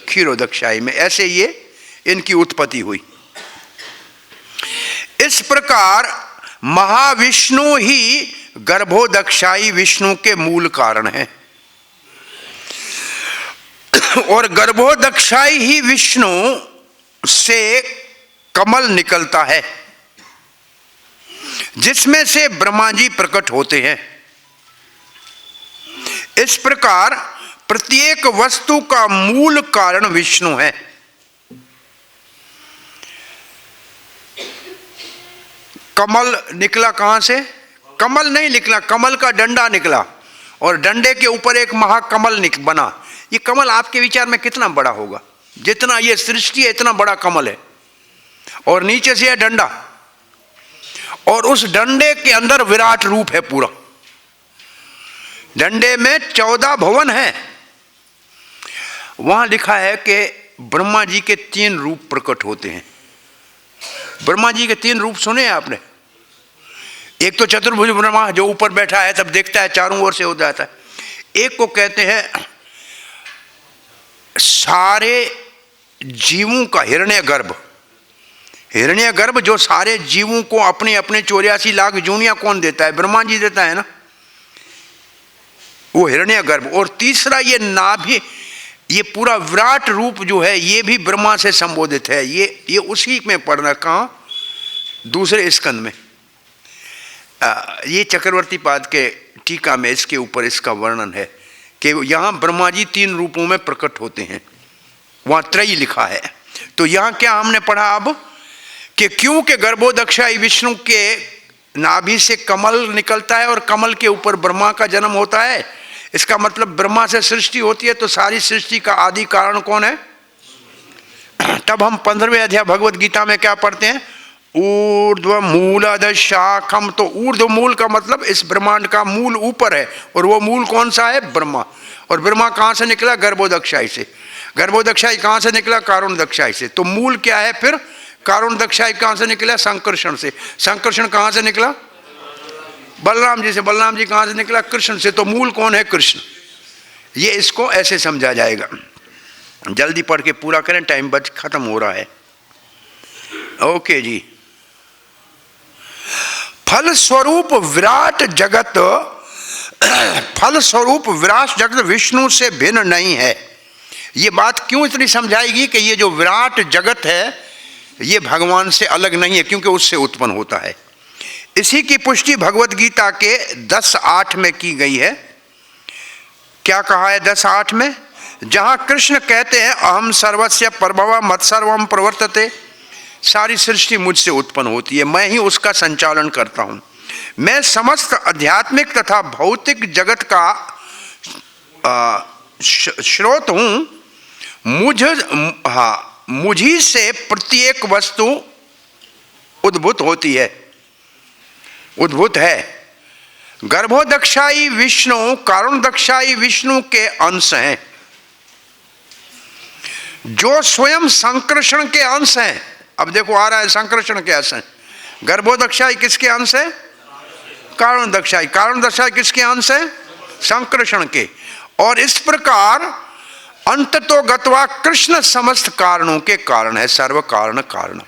क्षीरोदक्षाई में। ऐसे ये इनकी उत्पत्ति हुई। इस प्रकार महाविष्णु ही गर्भोदक्षाई विष्णु के मूल कारण है और गर्भोदक्षाई ही विष्णु से कमल निकलता है जिसमें से ब्रह्मा जी प्रकट होते हैं। इस प्रकार प्रत्येक वस्तु का मूल कारण विष्णु है। कमल निकला कहां से? कमल नहीं निकला, कमल का डंडा निकला और डंडे के ऊपर एक महाकमल बना। ये कमल आपके विचार में कितना बड़ा होगा? जितना ये सृष्टि है इतना बड़ा कमल है, और नीचे से है डंडा, और उस डंडे के अंदर विराट रूप है पूरा। डंडे में 14 भवन है। वहां लिखा है कि ब्रह्मा जी के 3 रूप प्रकट होते हैं। ब्रह्मा जी के 3 रूप सुने हैं आपने? एक तो चतुर्भुज ब्रह्मा जो ऊपर बैठा है, तब देखता है चारों ओर से हो जाता है। एक को कहते हैं सारे जीवों का हिरण्यगर्भ। हिरण्यगर्भ जो सारे जीवों को अपने अपने 84 लाख जूनिया कौन देता है? ब्रह्मा जी देता है ना, वो हिरण्यगर्भ। और तीसरा ये नाभि, ये पूरा विराट रूप जो है ये भी ब्रह्मा से संबोधित है। ये उसी में पढ़ना, कहाँ? दूसरे स्कंद में। ये चक्रवर्ती पाद के टीका में इसके ऊपर इसका वर्णन है कि यहाँ ब्रह्मा जी 3 रूपों में प्रकट होते हैं। वहाँ त्रयी लिखा है। तो यहाँ क्या हमने पढ़ा अब कि क्योंकि गर्भोदक्षाई विष्णु के नाभि से कमल निकलता है और कमल के ऊपर ब्रह्मा का जन्म होता है। इसका मतलब ब्रह्मा से सृष्टि होती है, तो सारी सृष्टि का आदि कारण कौन है? तब हम 15वें अध्याय भगवत गीता में क्या पढ़ते हैं? ऊर्ध्व मूलाद शाखम। तो ऊर्ध्व मूल का मतलब इस ब्रह्मांड का मूल ऊपर है, और वो मूल कौन सा है? ब्रह्मा। और ब्रह्मा कहाँ से निकला? गर्भोदक्षाई से। गर्भोदक्षाई कहाँ से निकला? कारुण्यदक्षाई से। तो मूल क्या है फिर? कारुण्यदक्षाई कहाँ से निकला? संकर्षण से। संकर्षण कहाँ से निकला? बलराम जी से। बलराम जी कहाँ से निकला? कृष्ण से। तो मूल कौन है? कृष्ण। ये इसको ऐसे समझा जाएगा। जल्दी पढ़ के पूरा करें, टाइम बच खत्म हो रहा है। ओके जी। फलस्वरूप विराट जगत, फलस्वरूप विराट जगत विष्णु से भिन्न नहीं है। ये बात क्यों इतनी समझाएगी कि ये जो विराट जगत है ये भगवान से अलग नहीं है, क्योंकि उससे उत्पन्न होता है। इसी की पुष्टि भगवत गीता के 10:8 में की गई है। क्या कहा है 10:8 में? जहां कृष्ण कहते हैं अहम सर्वस्य प्रभव मत सर्वम प्रवर्तते, सारी सृष्टि मुझसे उत्पन्न होती है, मैं ही उसका संचालन करता हूं। मैं समस्त आध्यात्मिक तथा भौतिक जगत का स्रोत हूं। मुझी से प्रत्येक वस्तु उद्भूत होती है, उद्भूत है। गर्भोदक्षाई विष्णु कारुण्यदक्षाई विष्णु के अंश हैं, जो स्वयं संकर्षण के अंश हैं। अब देखो आ रहा है संकर्षण के अंश हैं। गर्भोदक्षाई किसके अंश है? कारुण्यदक्षाई। कारुण्यदक्षाई किसके अंश है? संकर्षण के। और इस प्रकार अंततो गत्वा कृष्ण समस्त कारणों के कारण है, सर्व कारण कारण।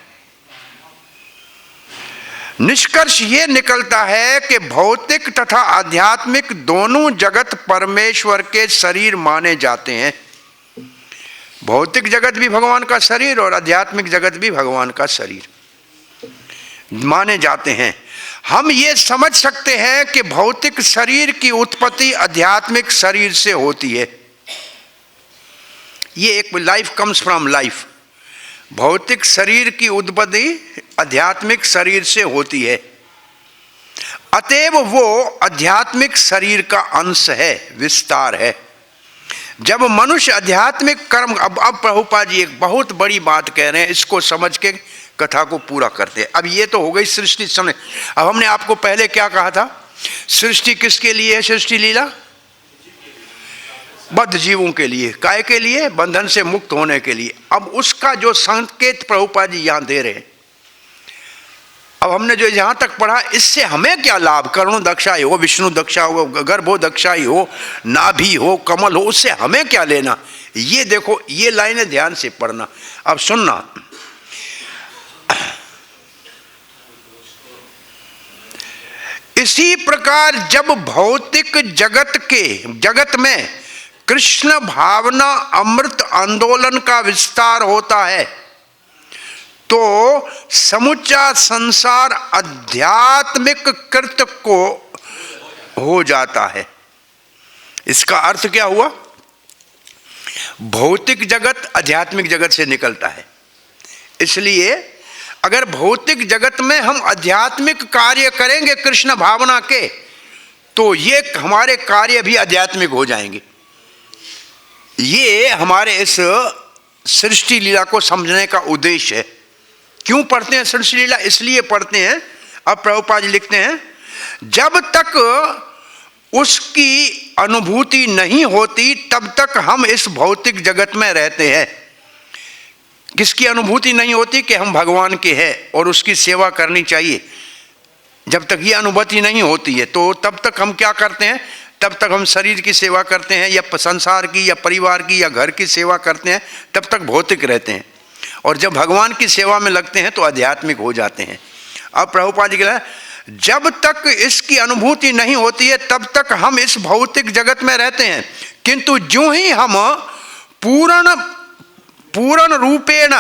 निष्कर्ष ये निकलता है कि भौतिक तथा आध्यात्मिक दोनों जगत परमेश्वर के शरीर माने जाते हैं। भौतिक जगत भी भगवान का शरीर और आध्यात्मिक जगत भी भगवान का शरीर माने जाते हैं। हम ये समझ सकते हैं कि भौतिक शरीर की उत्पत्ति आध्यात्मिक शरीर से होती है। ये एक लाइफ कम्स फ्रॉम लाइफ। भौतिक शरीर की उत्पत्ति आध्यात्मिक शरीर से होती है, अतएव वो आध्यात्मिक शरीर का अंश है, विस्तार है। जब मनुष्य आध्यात्मिक कर्म, अब प्रभुपाद जी एक बहुत बड़ी बात कह रहे हैं, इसको समझ के कथा को पूरा करते हैं। अब ये तो हो गई सृष्टि समय। अब हमने आपको पहले क्या कहा था? सृष्टि किसके लिए है? सृष्टि लीला बद्ध जीवों के लिए। काय के लिए? बंधन से मुक्त होने के लिए। अब उसका जो संकेत प्रभुपाद जी यहां दे रहे हैं, अब हमने जो यहां तक पढ़ा, इससे हमें क्या लाभ? कारुण्यदक्षाई हो, विष्णु दक्षा हो, गर्भोदक्षाई हो, नाभि हो, कमल हो, उससे हमें क्या लेना? ये देखो, ये लाइनें ध्यान से पढ़ना। अब सुनना, इसी प्रकार जब भौतिक जगत में कृष्ण भावना अमृत आंदोलन का विस्तार होता है, तो समुचा संसार आध्यात्मिक कृत्य को हो जाता है। इसका अर्थ क्या हुआ? भौतिक जगत आध्यात्मिक जगत से निकलता है। इसलिए अगर भौतिक जगत में हम आध्यात्मिक कार्य करेंगे कृष्ण भावना के, तो ये हमारे कार्य भी आध्यात्मिक हो जाएंगे। ये हमारे इस सृष्टि लीला को समझने का उद्देश्य है। क्यों पढ़ते हैं सृष्टि लीला? इसलिए पढ़ते हैं, अब प्रभुपाद जी लिखते हैं, जब तक उसकी अनुभूति नहीं होती तब तक हम इस भौतिक जगत में रहते हैं। किसकी अनुभूति नहीं होती? कि हम भगवान के हैं और उसकी सेवा करनी चाहिए। जब तक ये अनुभूति नहीं होती है तो तब तक हम क्या करते हैं? तब तक हम शरीर की सेवा करते हैं या संसार की या परिवार की या घर की सेवा करते हैं, तब तक भौतिक रहते हैं। और जब भगवान की सेवा में लगते हैं तो आध्यात्मिक हो जाते हैं। अब प्रभुपाद जी कह रहे हैं, जब तक इसकी अनुभूति नहीं होती है तब तक हम इस भौतिक जगत में रहते हैं, किंतु जो ही हम पूर्ण रूपेण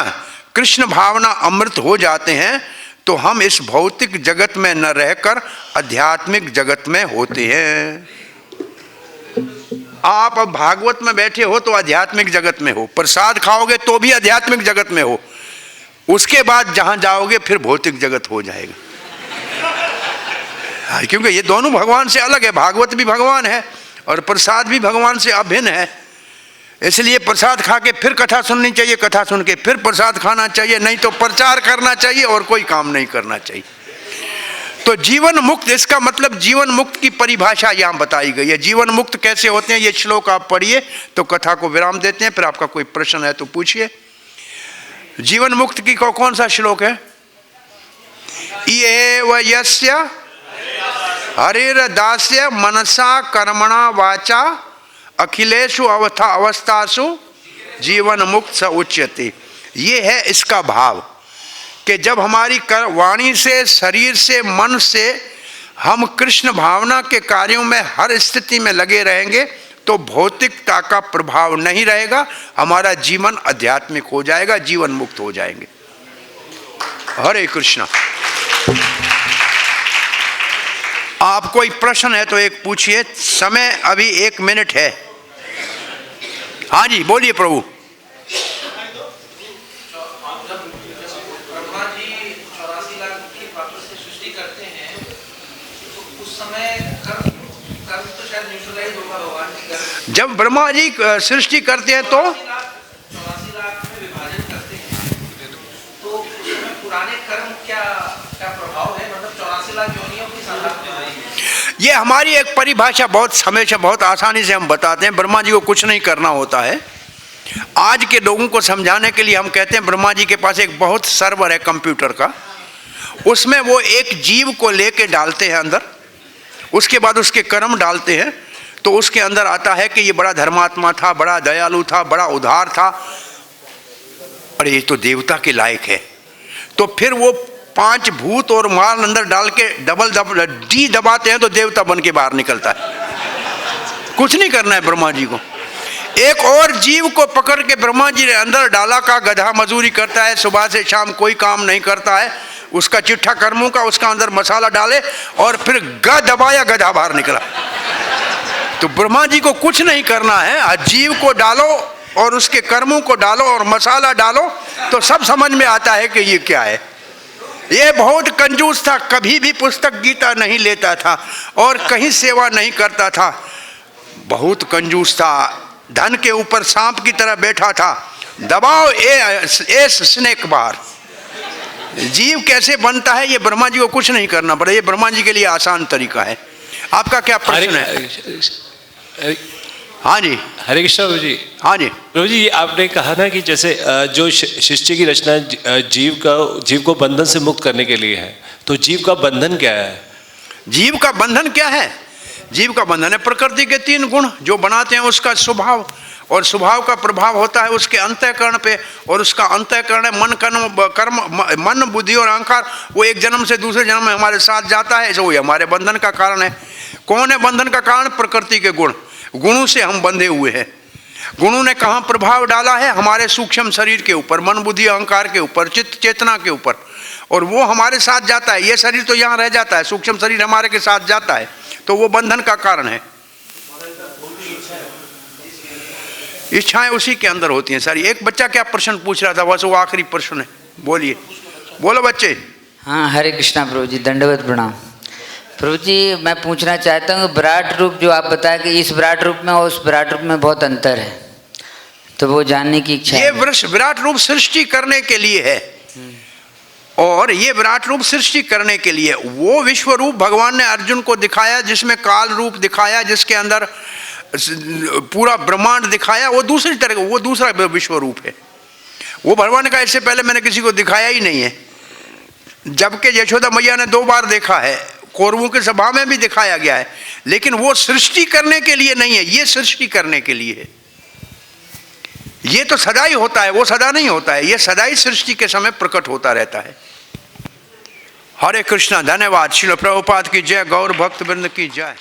कृष्ण भावना अमृत हो जाते हैं तो हम इस भौतिक जगत में न रहकर आध्यात्मिक जगत में होते हैं। आप अब भागवत में बैठे हो तो आध्यात्मिक जगत में हो, प्रसाद खाओगे तो भी आध्यात्मिक जगत में हो, उसके बाद जहां जाओगे फिर भौतिक जगत हो जाएगा। क्योंकि ये दोनों भगवान से अलग है, भागवत भी भगवान है और प्रसाद भी भगवान से अभिन्न है। इसलिए प्रसाद खा के फिर कथा सुननी चाहिए, कथा सुन के फिर प्रसाद खाना चाहिए, नहीं तो प्रचार करना चाहिए और कोई काम नहीं करना चाहिए। तो जीवन मुक्त, इसका मतलब जीवन मुक्त की परिभाषा यहाँ बताई गई है। जीवन मुक्त कैसे होते हैं ये श्लोक आप पढ़िए तो कथा को विराम देते हैं। फिर आपका कोई प्रश्न है तो पूछिए। जीवन मुक्त की कौन सा श्लोक है? ये वयस्य हरिर दास्य मनसा कर्मणा वाचा अखिलेषु अवस्थासु जीवन मुक्त स उच्यते। ये है इसका भाव कि जब हमारी वाणी से, शरीर से, मन से हम कृष्ण भावना के कार्यों में हर स्थिति में लगे रहेंगे तो भौतिकता का प्रभाव नहीं रहेगा, हमारा जीवन आध्यात्मिक हो जाएगा, जीवन मुक्त हो जाएंगे। हरे कृष्णा। आप कोई प्रश्न है तो एक पूछिए, समय अभी 1 मिनट है। हाँ जी बोलिए प्रभु। जब ब्रह्मा जी सृष्टि करते हैं तो 84 लाख में विभाजन करते हैं तो उसमें पुराने कर्म क्या प्रभाव है? मतलब 84 लाख योनियों की संभावना है। ये हमारी एक परिभाषा बहुत समय से बहुत आसानी से हम बताते हैं। ब्रह्मा जी को कुछ नहीं करना होता है। आज के लोगों को समझाने के लिए हम कहते हैं ब्रह्मा जी के पास एक बहुत सर्वर है कंप्यूटर का, उसमें वो एक जीव को लेके डालते हैं अंदर, उसके बाद उसके कर्म डालते हैं तो उसके अंदर आता है कि ये बड़ा धर्मात्मा था, बड़ा दयालु था, बड़ा उदार था, अरे ये तो देवता के लायक है। तो फिर वो 5 भूत और माल अंदर डाल के डी दबाते हैं तो देवता बन के बाहर निकलता है। कुछ नहीं करना है ब्रह्मा जी को। एक और जीव को पकड़ के ब्रह्मा जी ने अंदर डाला का गधा मजूरी करता है, सुबह से शाम कोई काम नहीं करता है, उसका चिट्ठा कर्मों का, उसका अंदर मसाला डाले और फिर ग दबाया, गधा बाहर निकला। तो ब्रह्मा जी को कुछ नहीं करना है, जीव को डालो और उसके कर्मों को डालो और मसाला डालो तो सब समझ में आता है कि ये क्या है। ये बहुत कंजूस था, कभी भी पुस्तक गीता नहीं लेता था और कहीं सेवा नहीं करता था, बहुत कंजूस था, धन के ऊपर सांप की तरह बैठा था। दबाओ ए स्नेक बार। जीव कैसे बनता है ये ब्रह्मा जी को कुछ नहीं करना पड़ा, ये ब्रह्मा जी के लिए आसान तरीका है। आपका क्या प्रश्न है? हाँ जी हरे कृष्ण प्रभु जी। हाँ जी प्रभु जी, ये आपने कहा ना कि जैसे जो सृष्टि की रचना जीव को बंधन से मुक्त करने के लिए है, तो जीव का बंधन क्या है? जीव का बंधन क्या है? जीव का बंधन है प्रकृति के 3 गुण जो बनाते हैं उसका स्वभाव, और स्वभाव का प्रभाव होता है उसके अंतःकरण पे, और उसका अंतःकरण है मन, बुद्धि और अहंकार। वो एक जन्म से दूसरे जन्म में हमारे साथ जाता है, वो हमारे बंधन का कारण है। कौन है बंधन का कारण? प्रकृति के गुण। गुणों से हम बंधे हुए हैं। गुणों ने कहाँ प्रभाव डाला है? हमारे सूक्ष्म शरीर के ऊपर, मन बुद्धि अहंकार के ऊपर, चित्त चेतना के ऊपर, और वो हमारे साथ जाता है। ये शरीर तो यहाँ रह जाता है, सूक्ष्म शरीर हमारे के साथ जाता है, तो वो बंधन का कारण है। इच्छाएं उसी के अंदर होती हैं सारी। एक बच्चा क्या प्रश्न पूछ रहा था, बस वो आखिरी प्रश्न है, बोलिए, बोलो बच्चे। हाँ हरे कृष्णा प्रभु जी, दंडवत प्रणाम। प्रभु जी मैं पूछना चाहता हूँ विराट रूप जो आप बताया कि इस विराट रूप में और उस विराट रूप में बहुत अंतर है, तो वो जानने की इच्छा ये है। विराट रूप सृष्टि करने के लिए है, और ये विराट रूप सृष्टि करने के लिए वो विश्व रूप भगवान ने अर्जुन को दिखाया, जिसमें काल रूप दिखाया, जिसके अंदर पूरा ब्रह्मांड दिखाया, वो दूसरी तरह, वो दूसरा विश्व रूप है। वो भगवान ने कहा इससे पहले मैंने किसी को दिखाया ही नहीं है, जबकि यशोदा मैया ने 2 बार देखा है, कौरवों की सभा में भी दिखाया गया है, लेकिन वो सृष्टि करने के लिए नहीं है, ये सृष्टि करने के लिए है। ये तो सदा ही होता है, वो सदा नहीं होता है, ये सदा ही सृष्टि के समय प्रकट होता रहता है। हरे कृष्णा, धन्यवाद। श्रील प्रभुपाद की जय, गौर भक्त वृंद की जय।